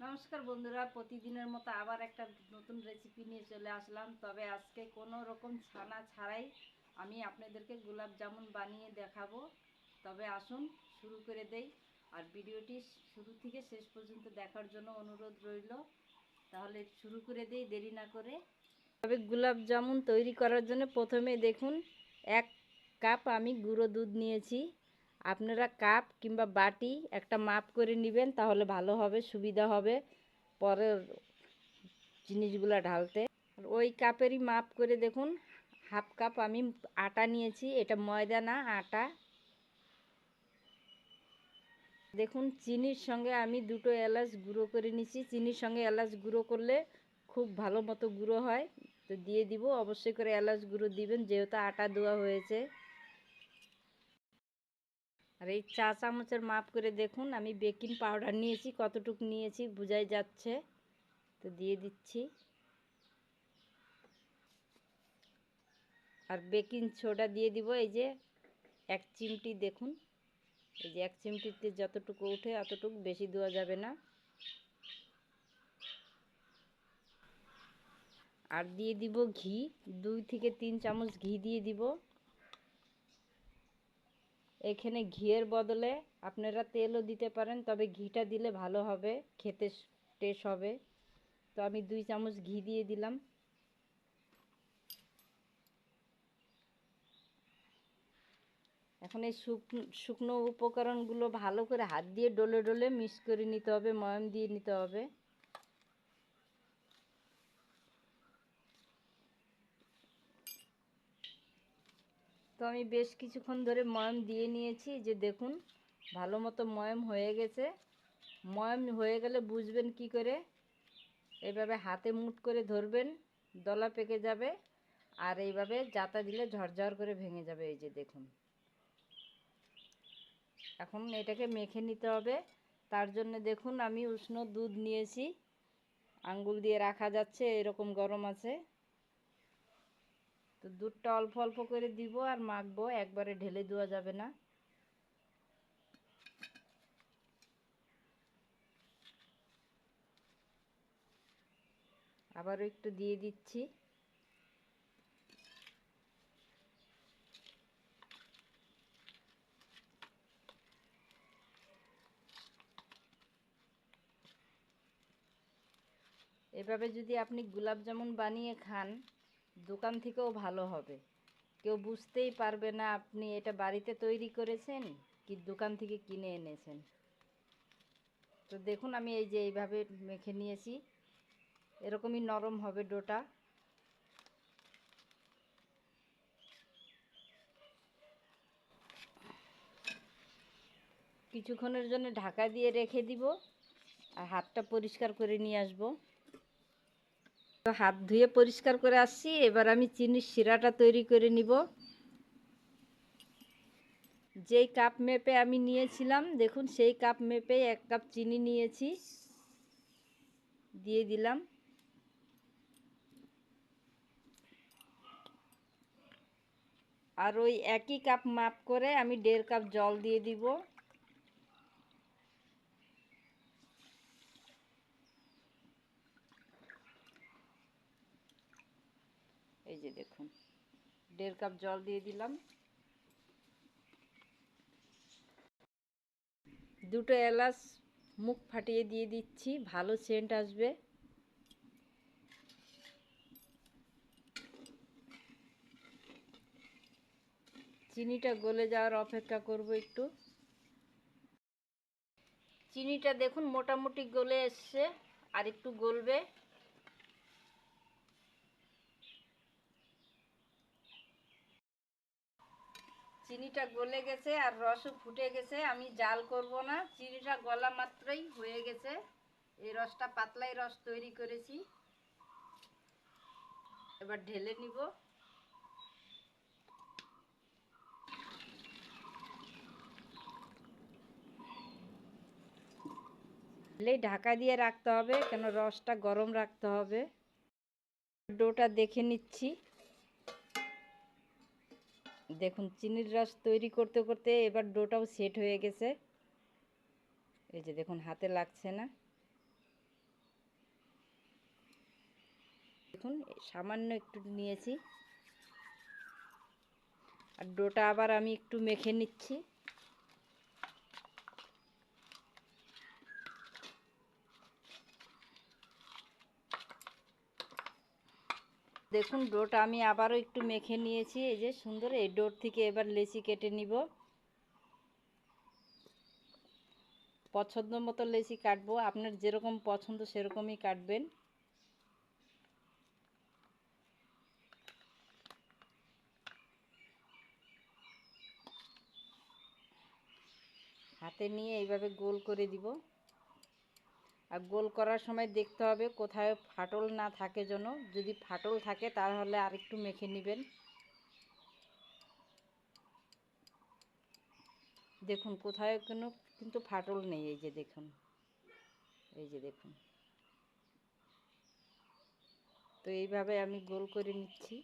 নমস্কার বন্ধুরা, প্রতিদিনের মতো আবার একটা নতুন রেসিপি নিয়ে চলে আসলাম। তবে আজকে কোনো রকম ছানা ছাড়াই আমি আপনাদেরকে গোলাপ জামুন বানিয়ে দেখাবো। তবে আসুন শুরু করে দেই, আর ভিডিওটি শুরু থেকে শেষ পর্যন্ত দেখার জন্য অনুরোধ রইল। তাহলে শুরু করে দেই দেরি না করে। তবে গোলাপ জামুন তৈরি করার জন্য প্রথমে দেখুন 1 কাপ আমি গুঁড়ো দুধ নিয়েছি। আপনারা কাপ কিংবা বাটি একটা মাপ করে নেবেন, তাহলে ভালো হবে, সুবিধা হবে পরের জিনিসগুলো ঢালতে। ওই কাপেরই মাপ করে দেখুন 1/2 কাপ আমি আটা নিয়েছি। এটা ময়দা না, আটা। দেখুন চিনির সঙ্গে আমি 2টো এলাচ গুঁড়ো করে নিয়েছি। চিনির সঙ্গে এলাচ গুঁড়ো করলে খুব ভালো মতো গুঁড়ো হয়। তো দিয়ে দিব, অবশ্যই করে এলাচ গুঁড়ো দিবেন যেহেতু আটা দেওয়া হয়েছে। আর এই চা চামচের মাপ করে দেখুন আমি বেকিং পাউডার নিয়েছি, কতটুকু নিয়েছি বোঝাই যাচ্ছে। তো দিয়ে দিচ্ছি। আর বেকিং সোডা দিয়ে দিব, এই যে 1 চিমটি। দেখুন এই যে 1 চিমটিতে যতটুকু ওঠে অতটুকু, বেশি দেওয়া যাবে না। আর দিয়ে দিব ঘি, 2 থেকে 3 চামচ ঘি দিয়ে দিব। এখানে ঘিয়ের বদলে আপনারা তেলও দিতে পারেন, তবে ঘিটা দিলে ভালো হবে, খেতে টেস্ট হবে। তো আমি 2 চামচ ঘি দিয়ে দিলাম। এখন এই শুকনো উপকরণগুলো ভালো করে হাত দিয়ে ডলে ডলে মিক্স করে নিতে হবে, ময়াম দিয়ে নিতে হবে। তো আমি বেশ কিছুক্ষণ ধরে ময়াম দিয়ে নিয়েছি, যে দেখুন ভালো মতো ময়াম হয়ে গেছে। ময়াম হয়ে গেলে বুঝবেন কি করে, এইভাবে হাতে মুঠ করে ধরবেন, দলা পেকে যাবে। আর এইভাবে জাতা দিলে ঝরঝর করে ভেঙে যাবে। এই যে দেখুন, এখন এটাকে মেখে নিতে হবে। তার জন্য দেখুন আমি উষ্ণ দুধ নিয়েছি, আঙ্গুল দিয়ে রাখা যাচ্ছে, এরকম গরম আছে। তো দুধটা অল্প অল্প করে দিব আর মাখবো, একবারে ঢেলে দেওয়া যাবে না। আবারও একটু দিয়ে দিচ্ছি। এভাবে যদি আপনি গোলাপ জামুন বানিয়ে খান, দোকান থেকেও ভালো হবে। কেউ বুঝতেই পারবে না আপনি এটা বাড়িতে তৈরি করেছেন কি দোকান থেকে কিনে এনেছেন। তো দেখুন আমি এই যে এইভাবে মেখে নিয়েছি, এরকমই নরম হবে ডোটা। কিছুক্ষণের জন্য ঢাকা দিয়ে রেখে দিব, আর হাতটা পরিষ্কার করে নিয়ে আসবো। তো হাত ধুয়ে পরিষ্কার করে আসছি। এবার আমি চিনির শিরাটা তৈরি করে নিব। যেই কাপ মেপে আমি নিয়েছিলাম, দেখুন সেই কাপ মেপে 1 কাপ চিনি নিয়েছি, দিয়ে দিলাম। আর ওই একই কাপ মাপ করে আমি 1.5 কাপ জল দিয়ে দিব। এই যে দেখুন 1.5 কাপ জল দিয়ে দিলাম। 2টো এলাচ মুখ ফাটিয়ে দিয়ে দিচ্ছি, ভালো সেন্ট আসবে। চিনিটা গলে যাওয়ার অপেক্ষা করব একটু। চিনিটা দেখুন মোটামুটি গলে এসছে, আর একটু গলবে। চিনিটা গলে গেছে আর রসও ফুটে গেছে। আমি জাল করব না, চিনিটা গলা মাত্রই হয়ে গেছে। এই রসটা পাতলাই রস তৈরি করেছি। এবার ঢেলে নিব। ঢেলে ঢাকা দিয়ে রাখতে হবে, কেন রসটা গরম রাখতে হবে। ডোটা দেখে নিচ্ছি। দেখুন চিনির রস তৈরি করতে করতে এবার ডোটাও সেট হয়ে গেছে। এই যে দেখুন হাতে লাগছে না। দেখুন সামান্য একটু নিয়েছি, আর ডোটা আবার আমি একটু মেখে নিচ্ছি। দেখুন ডোটা আমি আবারও একটু মেখে নিয়েছি, এই যে সুন্দর। এই ডোর থেকে এবার লেচি কেটে নিব। পছন্দ মতো লেচি কাটবো, আপনার যেরকম পছন্দ সেরকমই কাটবেন। হাতে নিয়ে এইভাবে গোল করে দিব। আর গোল করার সময় দেখতে হবে কোথায় ফাটল না থাকে যেন। যদি ফাটল থাকে তাহলে আরেকটু মেখে নেবেন। দেখুন কোথায় কোনো কিন্তু ফাটল নেই, এই যে দেখুন, এই যে দেখুন। তো এইভাবে আমি গোল করে নিচ্ছি।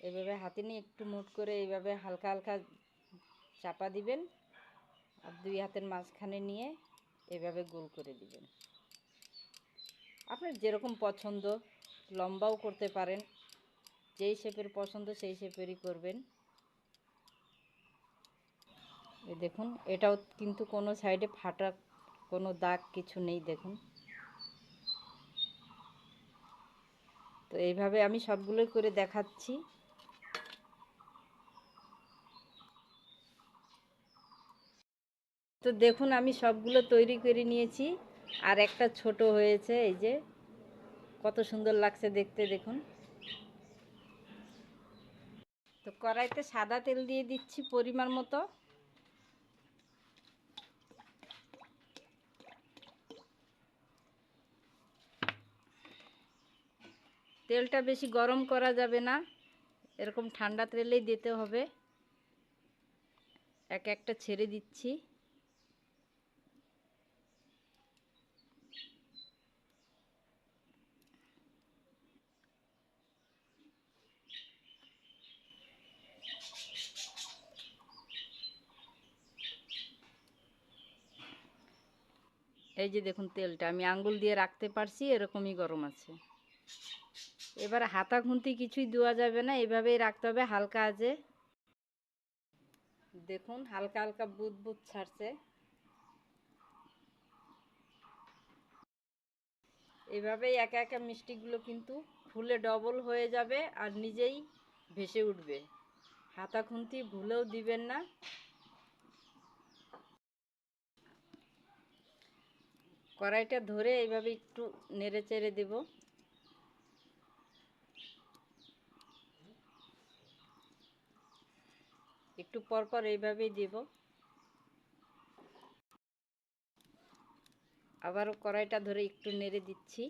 এইভাবে হাতে নিয়ে একটু মুট করে এইভাবে হালকা হালকা চাপা দিবেন, আর দুই হাতের মাঝখানে নিয়ে এইভাবে গোল করে দিবেন। আপনার যেরকম পছন্দ, লম্বাও করতে পারেন, যেই শেপের পছন্দ সেই শেপেরই করবেন। এই দেখুন এটাও কিন্তু কোনো সাইডে ফাটা কোনো দাগ কিছু নেই, দেখুন। তো এইভাবে আমি সবগুলোই করে দেখাচ্ছি। তো দেখুন আমি সবগুলো তৈরি করে নিয়েছি, আর একটা ছোট হয়েছে, এই যে কত সুন্দর লাগছে দেখতে, দেখুন। তো কড়াইতে সাদা তেল দিয়ে দিচ্ছি পরিমাণ মতো। তেলটা বেশি গরম করা যাবে না, এরকম ঠান্ডা তেলেই দিতে হবে। এক একটা ছেড়ে দিচ্ছি। এই যে দেখুন তেলটা আমি আঙ্গুল দিয়ে রাখতে পারছি, এরকমই গরম আছে। এবার হাতা খুন্তি কিছুই দেওয়া যাবে না, এভাবেই রাখতে হবে হালকা আঁচে। দেখুন হালকা হালকা বুদবুদ ছাড়ছে। এভাবেই একা একা মিষ্টিগুলো কিন্তু ফুলে ডবল হয়ে যাবে আর নিজেই ভেসে উঠবে। হাতা খুন্তি ভুলেও দিবেন না। কড়াইটা ধরে এইভাবে একটু নেড়ে চেড়ে দেব। একটু পরপর এইভাবেই দেব। আবারও কড়াইটা ধরে একটু নেড়ে দিচ্ছি।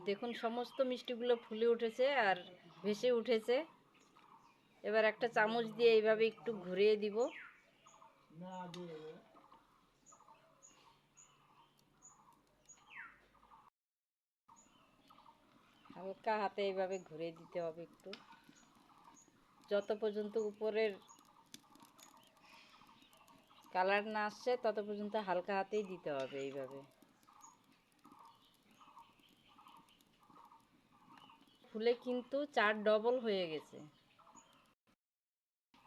দেখুন সমস্ত মিষ্টিগুলো ফুলে উঠেছে আর ভেসে উঠেছে। এবার একটা চামচ দিয়ে এইভাবে একটু ঘুরিয়ে দিব। হালকা হাতে এইভাবে ঘুরিয়ে দিতে হবে একটু, যত পর্যন্ত উপরের কালার না আসছে তত পর্যন্ত হালকা হাতেই দিতে হবে। এইভাবে ফুলে কিন্তু 4 ডবল হয়ে গেছে।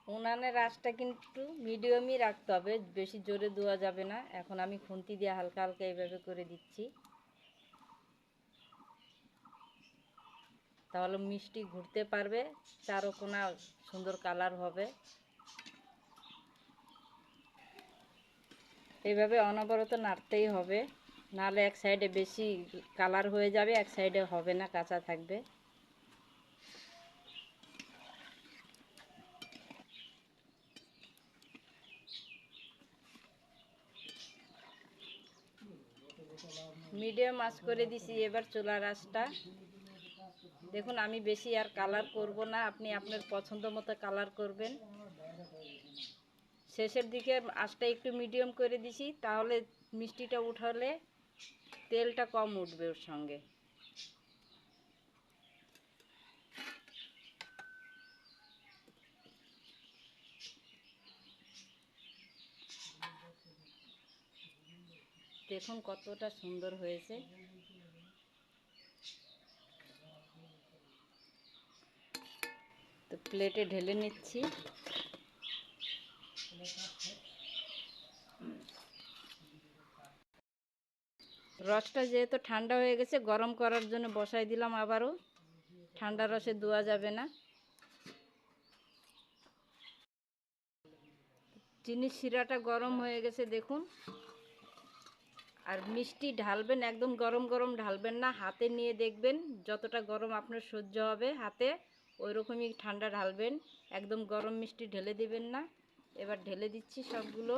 উনানের আঁচটা কিন্তু মিডিয়ামই রাখতে হবে, বেশি জোরে দেওয়া যাবে না। এখন আমি খুন্তি দিয়ে হালকা হালকা এইভাবে করে দিচ্ছি, তাহলে মিষ্টি ঘুরতে পারবে, চারকোনা সুন্দর কালার হবে। এইভাবে অনবরত নাড়তেই হবে, নাহলে এক সাইডে বেশি কালার হয়ে যাবে, এক সাইডে হবে না, কাঁচা থাকবে। মিডিয়াম আঁচ করে দিছি এবার চুলার আঁচটা। দেখুন আমি বেশি আর কালার করব না, আপনি আপনার পছন্দ মতো কালার করবেন। শেষের দিকে আঁচটা একটু মিডিয়াম করে দিছি, তাহলে মিষ্টিটা উঠালে তেলটা কম উঠবে ওর সঙ্গে। দেখুন কতটা সুন্দর হয়েছে। তো প্লেটে ঢেলে নিচ্ছি। রসটা যেহেতু ঠান্ডা হয়ে গেছে, গরম করার জন্য বসাই দিলাম আবারও। ঠান্ডা রসে ধোয়া যাবে না। চিনির শিরাটা গরম হয়ে গেছে দেখুন। আর মিষ্টি ঢালবেন একদম গরম গরম ঢালবেন না, হাতে নিয়ে দেখবেন যতটা গরম আপনার সহ্য হবে হাতে ওই রকমই ঠান্ডা ঢালবেন। একদম গরম মিষ্টি ঢেলে দিবেন না। এবার ঢেলে দিচ্ছি সবগুলো।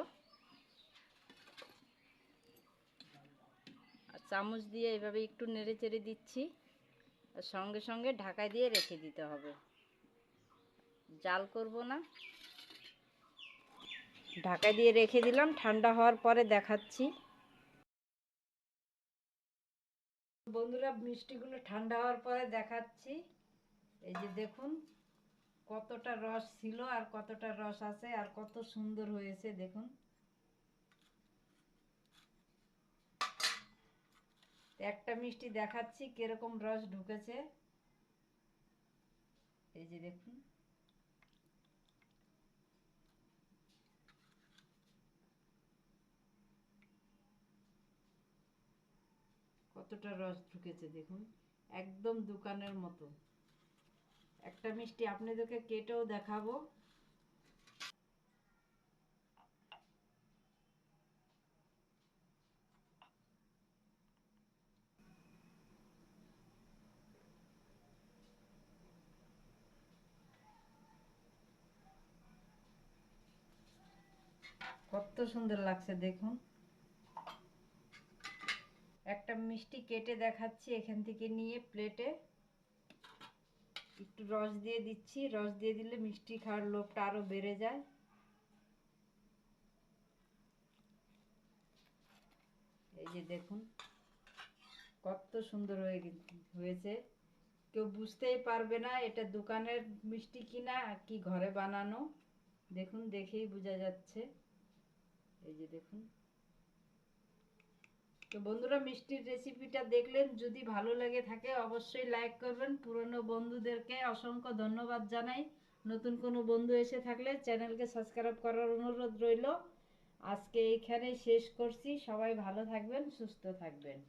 আর চামচ দিয়ে এভাবে একটু নেড়ে চেড়ে দিচ্ছি। আর সঙ্গে সঙ্গে ঢাকায় দিয়ে রেখে দিতে হবে, জাল করব না। ঢাকা দিয়ে রেখে দিলাম, ঠান্ডা হওয়ার পরে দেখাচ্ছি। বন্ধুরা, মিষ্টিগুলো ঠান্ডা হওয়ার পরে দেখাচ্ছি। এই যে দেখুন কতটা রস ছিল আর কতটা রস আছে আর কত সুন্দর হয়েছে দেখুন। একটা মিষ্টি দেখাচ্ছি কিরকম রস ঢুকেছে। এই যে দেখুন কতটা রস ঢুকেছে দেখুন, একদম দোকানের মতো। একটা মিষ্টি আপনাদেরকে কেটেও দেখাবো। কত সুন্দর লাগছে দেখুন। একটা মিষ্টি কেটে দেখাচ্ছি, এখান থেকে নিয়ে প্লেটে একটু রস দিয়ে দিচ্ছি। রস দিয়ে দিলে মিষ্টি খাওয়ার লোভটা আরো বেড়ে যায়। এই যে দেখুন কত সুন্দর হয়েছে। কেউ বুঝতেই পারবে না এটা দোকানের মিষ্টি কিনা কি ঘরে বানানো। দেখুন দেখেই বোঝা যাচ্ছে। এই যে দেখুন। তো বন্ধুরা, মিষ্টির রেসিপিটা দেখলেন, যদি ভালো লেগে থাকে অবশ্যই লাইক করবেন। পুরনো বন্ধুদেরকে অসংখ্য ধন্যবাদ জানাই। নতুন কোনো বন্ধু এসে থাকলে চ্যানেলকে সাবস্ক্রাইব করার অনুরোধ রইল। আজকে এইখানেই শেষ করছি। সবাই ভালো থাকবেন, সুস্থ থাকবেন।